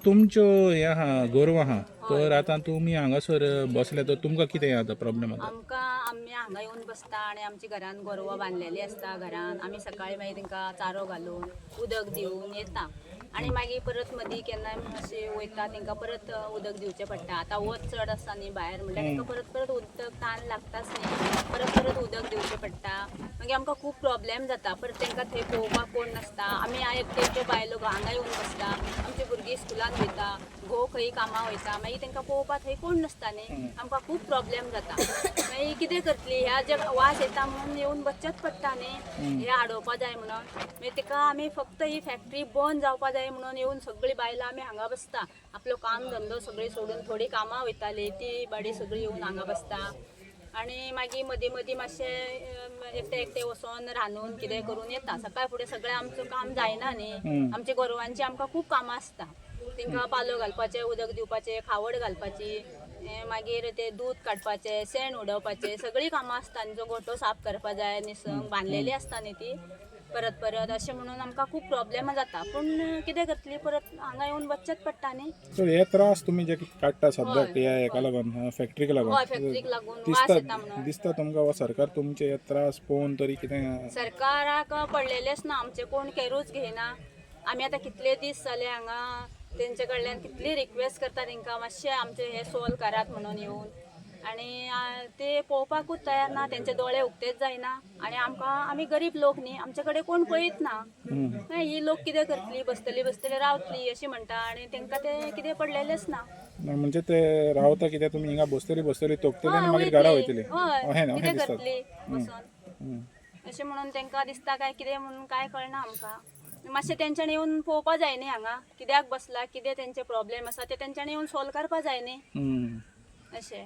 तुमच्यो हे आहा गोरवां आहा तर आतां तुमी हांगासर बसले तर तुमकां कितें आता प्रॉब्लेम आता? आम्ही हांगा येऊन बसता आणि आमची घरान गोरवां बांधलेली असता घरान. आम्ही सकाळी मागीर तांकां चारो घालून उदक दिवन येता आणि मागीर परत मदीं केन्नाय अशी वयता तांकां परत उदक दिवचें पडटा. आतां वत चड आसा न्ही भायर म्हणल्यार तांकां परत परत उदक तान लागताच न्ही, परत परत उदक दिवचें पडटा. मागीर आमकां खूब प्रॉब्लेम जाता. परत तांकां थंय पळोवपाक कोण नासता. आमी एकट्यो बायलो हांगा येवन बसता. आमची भुरगीं स्कुलान वयता, घोव खंय कामां वयता, मागीर तांकां पळोवपाक थंय कोण नासता न्ही. आमकां खूब प्रॉब्लेम जाता. मागीर कितें करतली, ह्या जे वास येता म्हणून येवन बसचेंच पडटा न्ही, हे आडोवपा जाय म्हणून. मागीर ताका आमी फक्त ही फॅक्टरी बंद जावपा जाय म्हणून येवन सगळीं बायलां आमी हांगा बसता. आपलो काम धंदो सगळी सोडून थोडी कामां वयताली ती बाडी सगळीं येवन हांगा बसता. आणि मागीर मदीं मदीं मातशें एकटे एकटे वचोन रांदून कितें करून येता. सकाळ फुडें सगळें आमचें काम जायना न्ही. आमच्या गोरवांची आमकां खूब कामां आसता. तांकां पालो घालपाचें, उदक दिवपाचें, खावड घालपाची, मागीर ते दूध काडपाचें, शेण उडोवपाचें, सगळीं कामां आसता. तांचो गोठो साफ करपा जाय, निसंग बांदलेली आसता न्ही ती परत परत अशें म्हणून आमकां खूब प्रॉब्लेम जाता. पूण कितें करतली, परत हांगा येवन बसचेंच पडटा न्ही. सो हे त्रास तुम्ही जे काडटा सद्याक ह्या हेका लागून फॅक्टरीक हय, लागून फॅक्टरीक लागून वास येता म्हणून. दिसता तुमकां वा सरकार तुमचे हे त्रास पळोवन तरी कितें? सरकाराक पडलेलेच ना, आमचे कोण केरूच घेयना. आमी आतां कितले दीस जाले हांगा तेंचे कडल्यान कितली रिक्वेस्ट करता तांकां मातशें आमचें हें सॉल्व करात म्हणून येवन. आणि ते पळोवपाकूच तयार ना, तेंचे दोळे उक्तेच जायना. आणि आमी गरीब लोक न्ही, आमचे कडेन कोण पळयत ना. ही लोक कितें करतली, बसतली बसतली रावतली अशी म्हणटा आणि तांकां ते कितें पडलेलेच ना. म्हणजे ते रावता कितें तुमी हिंगा बसतली तोपतली आणि मागीर घरा वयतली कितें करतली बसून अशें म्हणून तांकां दिसता काय कितें म्हणून काय कळना आमकां. मातशें तेंच्यांनी येवन पळोवपा जाय न्ही हांगा कित्याक बसला, कितें तेंचे प्रॉब्लेम आसा ते तेंच्यांनी येवन सॉल्व करपा जाय न्ही अशें.